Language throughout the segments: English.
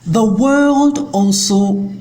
The world also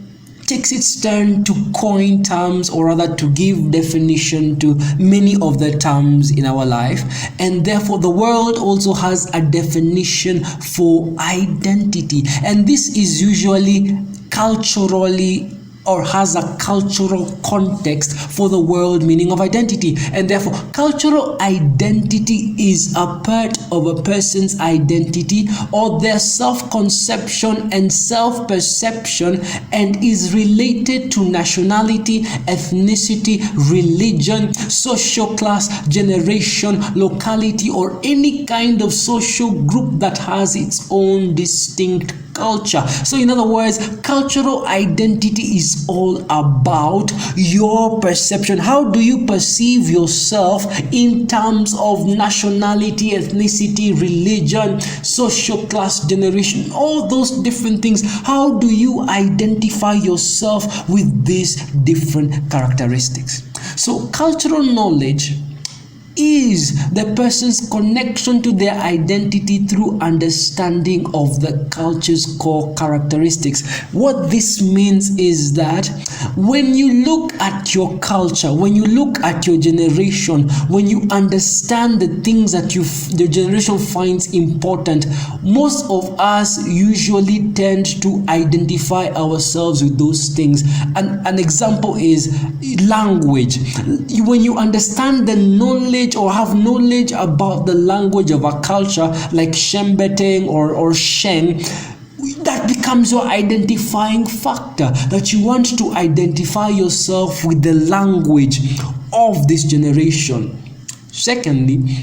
takes its turn to coin terms, or rather to give definition to many of the terms in our life, and therefore the world also has a definition for identity, and this is usually culturally, or has a cultural context for the world meaning of identity. And therefore cultural identity is a part of a person's identity or their self-conception and self-perception, and is related to nationality, ethnicity, religion, social class, generation, locality, or any kind of social group that has its own distinct culture. So in other words, cultural identity is all about your perception. How do you perceive yourself in terms of nationality, ethnicity, religion, social class, generation, all those different things? How do you identify yourself with these different characteristics? So cultural knowledge is the person's connection to their identity through understanding of the culture's core characteristics. What this means is that when you look at your culture, when you look at your generation, when you understand the things that the generation finds important, most of us usually tend to identify ourselves with those things. An example is language. When you understand the knowledge or have knowledge about the language of a culture like Shembeteng or Sheng, that becomes your identifying factor, that you want to identify yourself with the language of this generation. Secondly,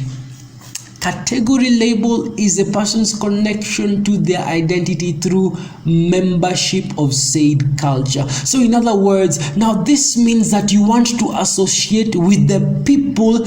category label is a person's connection to their identity through membership of said culture. So in other words, now this means that you want to associate with the people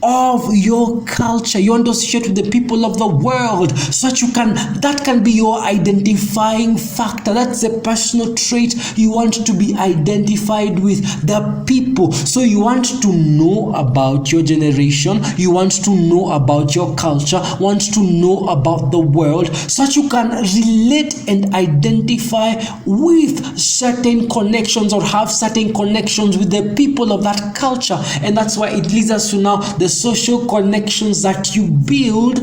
of your culture. You want to associate with the people of the world, so that that can be your identifying factor. That's a personal trait. You want to be identified with the people. So you want to know about your generation, you want to know about your culture, want to know about the world, so that you can relate and identify with certain connections or have certain connections with the people of that culture. And that's why it leads us to now the social connections that you build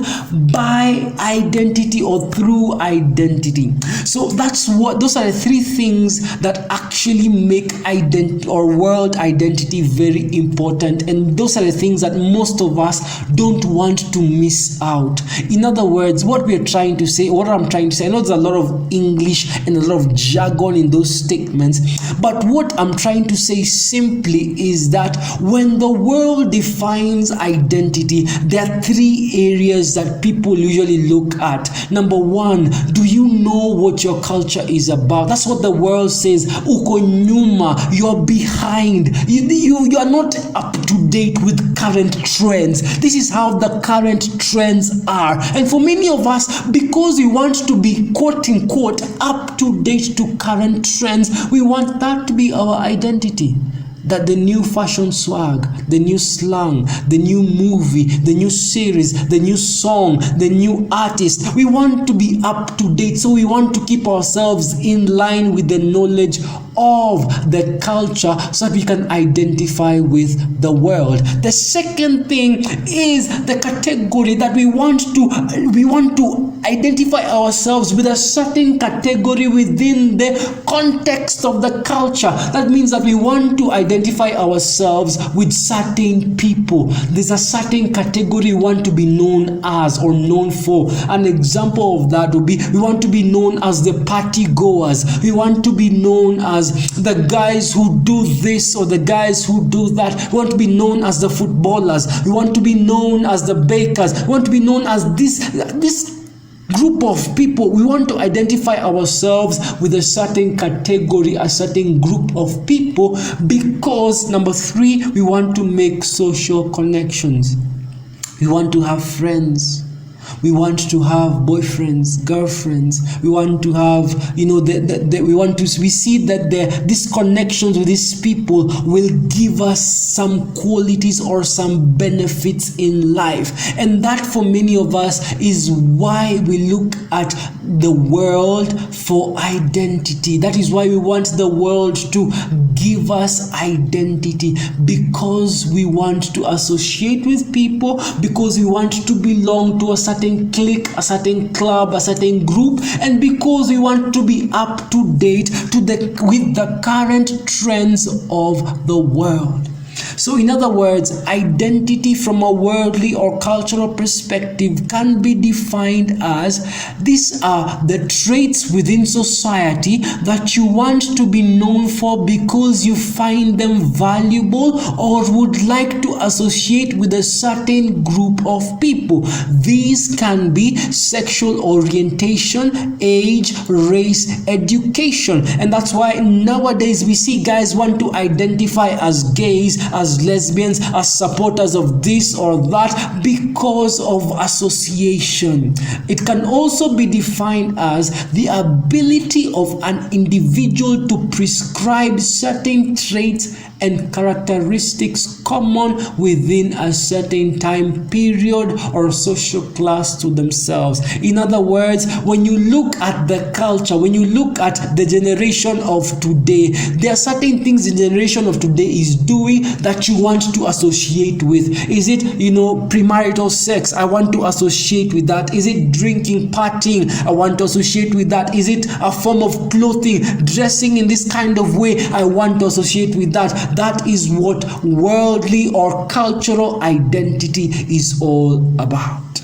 by identity or through identity. So those are the three things that actually make identity or world identity very important, and those are the things that most of us don't want to miss out. In other words, what I'm trying to say, I know there's a lot of English and a lot of jargon in those statements, but what I'm trying to say simply is that when the world defines identity, there are three areas that people usually look at. Number one, do you know what your culture is about? That's what the world says. Uko nyuma, you're behind. You are not up to date with current trends. This is how the current trends are. And for many of us, because we want to be quote unquote up to date to current trends, we want that to be our identity. That the new fashion swag, the new slang, the new movie, the new series, the new song, the new artist, we want to be up to date. So we want to keep ourselves in line with the knowledge of the culture so that we can identify with the world. The second thing is the category that we want to identify ourselves with a certain category within the context of the culture. That means that we want to identify ourselves with certain people. There's a certain category we want to be known as or known for. An example of that would be, we want to be known as the party goers. We want to be known as the guys who do this or the guys who do that. We want to be known as the footballers. We want to be known as the bakers. We want to be known as this group of people. We want to identify ourselves with a certain category, a certain group of people, because number three, we want to make social connections. We want to have friends. We want to have boyfriends, girlfriends. We want to have, we see that these connections with these people will give us some qualities or some benefits in life. And that for many of us is why we look at the world for identity. That is why we want the world to give us identity, because we want to associate with people, because we want to belong to a certain clique, a certain club, a certain group, and because we want to be up to date with the current trends of the world. So in other words, identity from a worldly or cultural perspective can be defined as these are the traits within society that you want to be known for because you find them valuable or would like to associate with a certain group of people. These can be sexual orientation, age, race, education. And that's why nowadays we see guys want to identify as gays, as lesbians, as supporters of this or that because of association. It can also be defined as the ability of an individual to prescribe certain traits and characteristics common within a certain time period or social class to themselves. In other words, when you look at the culture, when you look at the generation of today, there are certain things the generation of today is doing that you want to associate with. Is it, premarital sex? I want to associate with that. Is it drinking, partying? I want to associate with that. Is it a form of clothing, dressing in this kind of way? I want to associate with that. That is what worldly or cultural identity is all about.